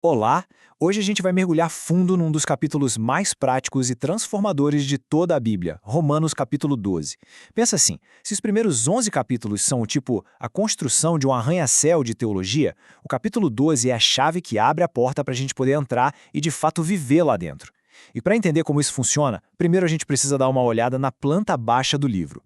Olá! Hoje a gente vai mergulhar fundo num dos capítulos mais práticos e transformadores de toda a Bíblia, Romanos capítulo 12. Pensa assim, se os primeiros 11 capítulos são tipo a construção de um arranha-céu de teologia, o capítulo 12 é a chave que abre a porta para a gente poder entrar e de fato viver lá dentro. E para entender como isso funciona, primeiro a gente precisa dar uma olhada na planta baixa do livro.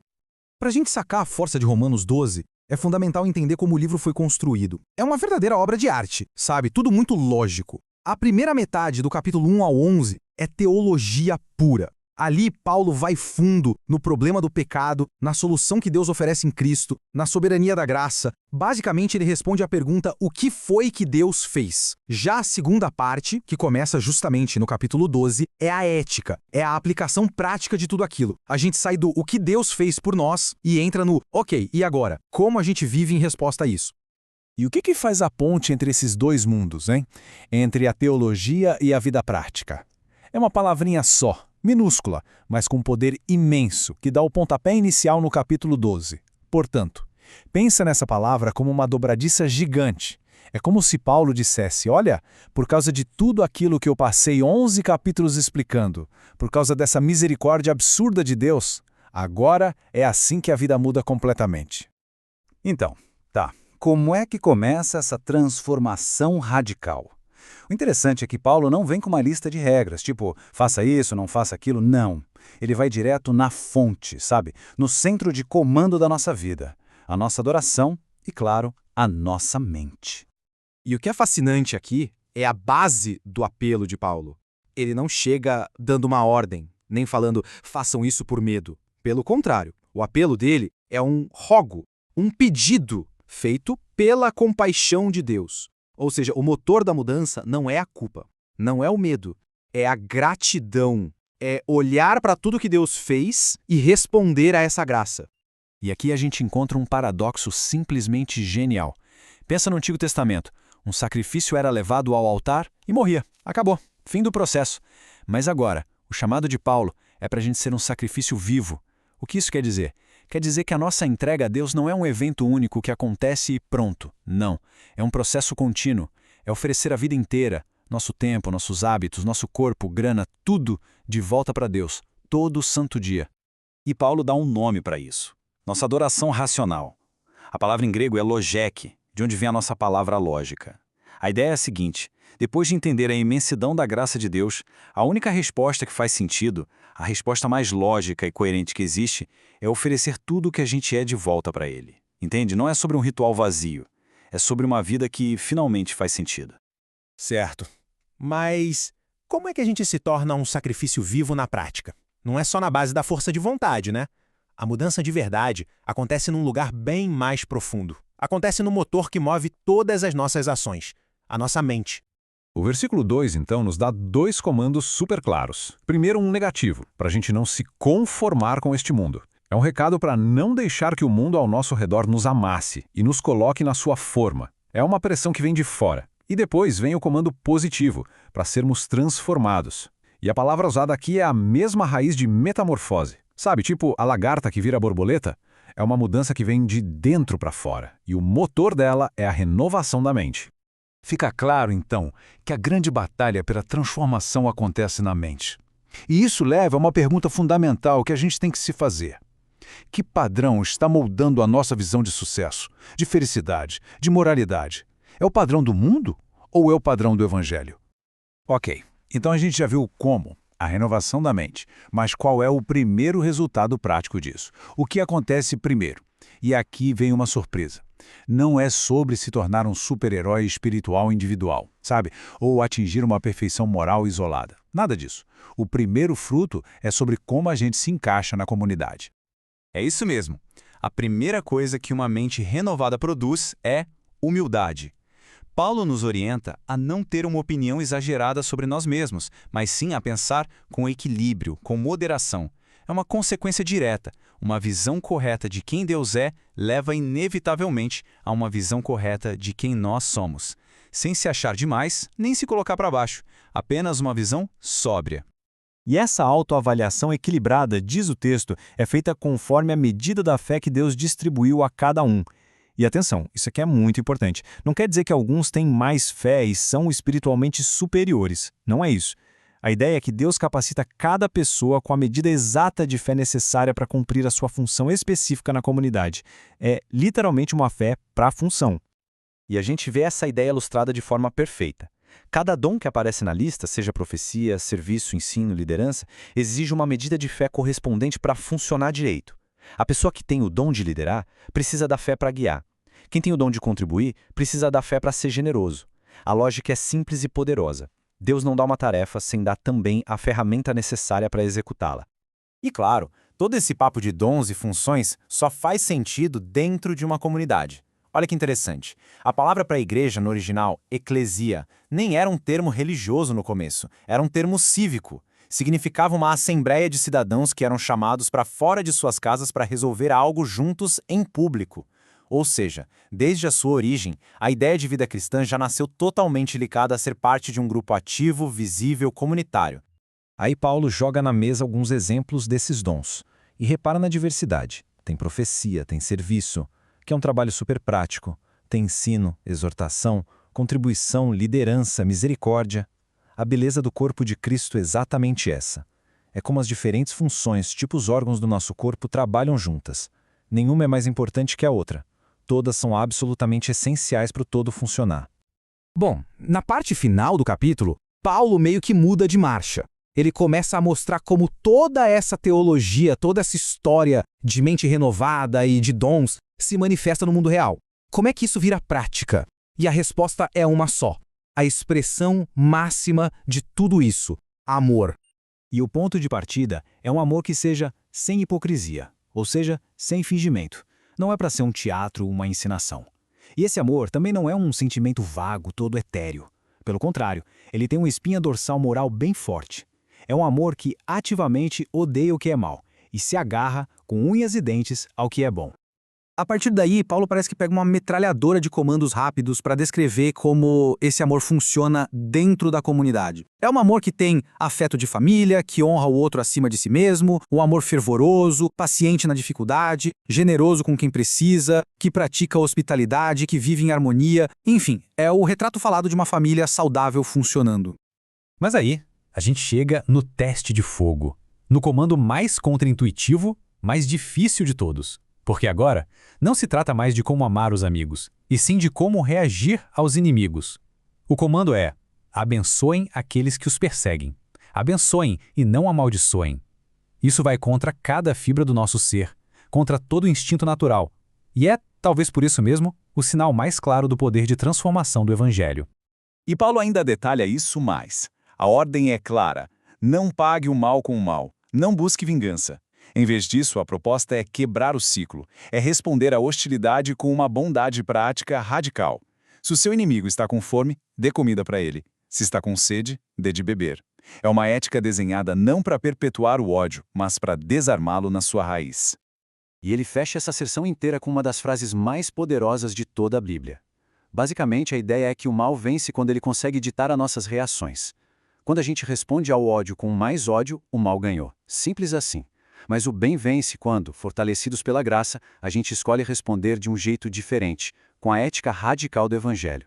Para a gente sacar a força de Romanos 12, é fundamental entender como o livro foi construído. É uma verdadeira obra de arte, sabe? Tudo muito lógico. A primeira metade do capítulo 1 ao 11 é teologia pura. Ali, Paulo vai fundo no problema do pecado, na solução que Deus oferece em Cristo, na soberania da graça. Basicamente, ele responde à pergunta: o que foi que Deus fez? Já a segunda parte, que começa justamente no capítulo 12, é a ética, é a aplicação prática de tudo aquilo. A gente sai do o que Deus fez por nós e entra no, ok, e agora? Como a gente vive em resposta a isso? E o que faz a ponte entre esses dois mundos, hein? Entre a teologia e a vida prática? É uma palavrinha só, minúscula, mas com poder imenso, que dá o pontapé inicial no capítulo 12. Portanto, pensa nessa palavra como uma dobradiça gigante. É como se Paulo dissesse, olha, por causa de tudo aquilo que eu passei 11 capítulos explicando, por causa dessa misericórdia absurda de Deus, agora é assim que a vida muda completamente. Então, tá. Como é que começa essa transformação radical? O interessante é que Paulo não vem com uma lista de regras, tipo, faça isso, não faça aquilo, não. Ele vai direto na fonte, sabe? No centro de comando da nossa vida. A nossa adoração e, claro, a nossa mente. E o que é fascinante aqui é a base do apelo de Paulo. Ele não chega dando uma ordem, nem falando, façam isso por medo. Pelo contrário, o apelo dele é um rogo, um pedido feito pela compaixão de Deus. Ou seja, o motor da mudança não é a culpa, não é o medo, é a gratidão. É olhar para tudo que Deus fez e responder a essa graça. E aqui a gente encontra um paradoxo simplesmente genial. Pensa no Antigo Testamento. Um sacrifício era levado ao altar e morria. Acabou. Fim do processo. Mas agora, o chamado de Paulo é para a gente ser um sacrifício vivo. O que isso quer dizer? Quer dizer que a nossa entrega a Deus não é um evento único que acontece e pronto. Não. É um processo contínuo. É oferecer a vida inteira, nosso tempo, nossos hábitos, nosso corpo, grana, tudo de volta para Deus, todo santo dia. E Paulo dá um nome para isso. Nossa adoração racional. A palavra em grego é logek, de onde vem a nossa palavra lógica. A ideia é a seguinte: depois de entender a imensidão da graça de Deus, a única resposta que faz sentido, a resposta mais lógica e coerente que existe, é oferecer tudo o que a gente é de volta para Ele. Entende? Não é sobre um ritual vazio. É sobre uma vida que finalmente faz sentido. Certo. Mas como é que a gente se torna um sacrifício vivo na prática? Não é só na base da força de vontade, né? A mudança de verdade acontece num lugar bem mais profundo. Acontece no motor que move todas as nossas ações, a nossa mente. O versículo 2, então, nos dá dois comandos super claros. Primeiro, um negativo, para a gente não se conformar com este mundo. É um recado para não deixar que o mundo ao nosso redor nos amasse e nos coloque na sua forma. É uma pressão que vem de fora. E depois vem o comando positivo, para sermos transformados. E a palavra usada aqui é a mesma raiz de metamorfose. Sabe, tipo a lagarta que vira borboleta? É uma mudança que vem de dentro para fora. E o motor dela é a renovação da mente. Fica claro, então, que a grande batalha pela transformação acontece na mente. E isso leva a uma pergunta fundamental que a gente tem que se fazer. Que padrão está moldando a nossa visão de sucesso, de felicidade, de moralidade? É o padrão do mundo ou é o padrão do Evangelho? Ok, então a gente já viu como, a renovação da mente, mas qual é o primeiro resultado prático disso? O que acontece primeiro? E aqui vem uma surpresa. Não é sobre se tornar um super-herói espiritual individual, sabe? Ou atingir uma perfeição moral isolada. Nada disso. O primeiro fruto é sobre como a gente se encaixa na comunidade. É isso mesmo. A primeira coisa que uma mente renovada produz é humildade. Paulo nos orienta a não ter uma opinião exagerada sobre nós mesmos, mas sim a pensar com equilíbrio, com moderação. É uma consequência direta. Uma visão correta de quem Deus é leva inevitavelmente a uma visão correta de quem nós somos. Sem se achar demais, nem se colocar para baixo. Apenas uma visão sóbria. E essa autoavaliação equilibrada, diz o texto, é feita conforme a medida da fé que Deus distribuiu a cada um. E atenção, isso aqui é muito importante. Não quer dizer que alguns têm mais fé e são espiritualmente superiores. Não é isso. A ideia é que Deus capacita cada pessoa com a medida exata de fé necessária para cumprir a sua função específica na comunidade. É literalmente uma fé para a função. E a gente vê essa ideia ilustrada de forma perfeita. Cada dom que aparece na lista, seja profecia, serviço, ensino, liderança, exige uma medida de fé correspondente para funcionar direito. A pessoa que tem o dom de liderar precisa da fé para guiar. Quem tem o dom de contribuir precisa da fé para ser generoso. A lógica é simples e poderosa. Deus não dá uma tarefa sem dar também a ferramenta necessária para executá-la. E claro, todo esse papo de dons e funções só faz sentido dentro de uma comunidade. Olha que interessante. A palavra para igreja no original, eclesia, nem era um termo religioso no começo, era um termo cívico. Significava uma assembleia de cidadãos que eram chamados para fora de suas casas para resolver algo juntos em público. Ou seja, desde a sua origem, a ideia de vida cristã já nasceu totalmente ligada a ser parte de um grupo ativo, visível, comunitário. Aí Paulo joga na mesa alguns exemplos desses dons. E repara na diversidade. Tem profecia, tem serviço, que é um trabalho super prático. Tem ensino, exortação, contribuição, liderança, misericórdia. A beleza do corpo de Cristo é exatamente essa. É como as diferentes funções, tipo os órgãos do nosso corpo, trabalham juntas. Nenhuma é mais importante que a outra. Todas são absolutamente essenciais para o todo funcionar. Bom, na parte final do capítulo, Paulo meio que muda de marcha. Ele começa a mostrar como toda essa teologia, toda essa história de mente renovada e de dons se manifesta no mundo real. Como é que isso vira prática? E a resposta é uma só. A expressão máxima de tudo isso: amor. E o ponto de partida é um amor que seja sem hipocrisia, ou seja, sem fingimento. Não é para ser um teatro, uma encenação. E esse amor também não é um sentimento vago, todo etéreo. Pelo contrário, ele tem uma espinha dorsal moral bem forte. É um amor que ativamente odeia o que é mal e se agarra com unhas e dentes ao que é bom. A partir daí, Paulo parece que pega uma metralhadora de comandos rápidos para descrever como esse amor funciona dentro da comunidade. É um amor que tem afeto de família, que honra o outro acima de si mesmo, um amor fervoroso, paciente na dificuldade, generoso com quem precisa, que pratica hospitalidade, que vive em harmonia. Enfim, é o retrato falado de uma família saudável funcionando. Mas aí, a gente chega no teste de fogo, no comando mais contraintuitivo, mais difícil de todos. Porque agora, não se trata mais de como amar os amigos, e sim de como reagir aos inimigos. O comando é: abençoem aqueles que os perseguem. Abençoem e não amaldiçoem. Isso vai contra cada fibra do nosso ser, contra todo o instinto natural. E é, talvez por isso mesmo, o sinal mais claro do poder de transformação do Evangelho. E Paulo ainda detalha isso mais. A ordem é clara: não pague o mal com o mal, não busque vingança. Em vez disso, a proposta é quebrar o ciclo, é responder à hostilidade com uma bondade prática radical. Se o seu inimigo está com fome, dê comida para ele. Se está com sede, dê de beber. É uma ética desenhada não para perpetuar o ódio, mas para desarmá-lo na sua raiz. E ele fecha essa seção inteira com uma das frases mais poderosas de toda a Bíblia. Basicamente, a ideia é que o mal vence quando ele consegue ditar as nossas reações. Quando a gente responde ao ódio com mais ódio, o mal ganhou. Simples assim. Mas o bem vence quando, fortalecidos pela graça, a gente escolhe responder de um jeito diferente, com a ética radical do Evangelho.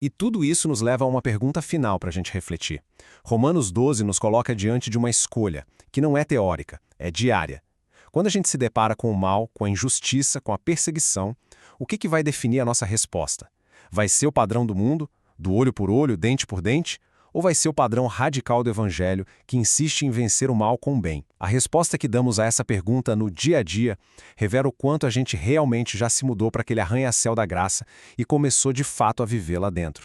E tudo isso nos leva a uma pergunta final para a gente refletir. Romanos 12 nos coloca diante de uma escolha, que não é teórica, é diária. Quando a gente se depara com o mal, com a injustiça, com a perseguição, o que vai definir a nossa resposta? Vai ser o padrão do mundo, do olho por olho, dente por dente? Ou vai ser o padrão radical do Evangelho que insiste em vencer o mal com o bem? A resposta que damos a essa pergunta no dia a dia revela o quanto a gente realmente já se mudou para aquele arranha-céu da graça e começou de fato a viver lá dentro.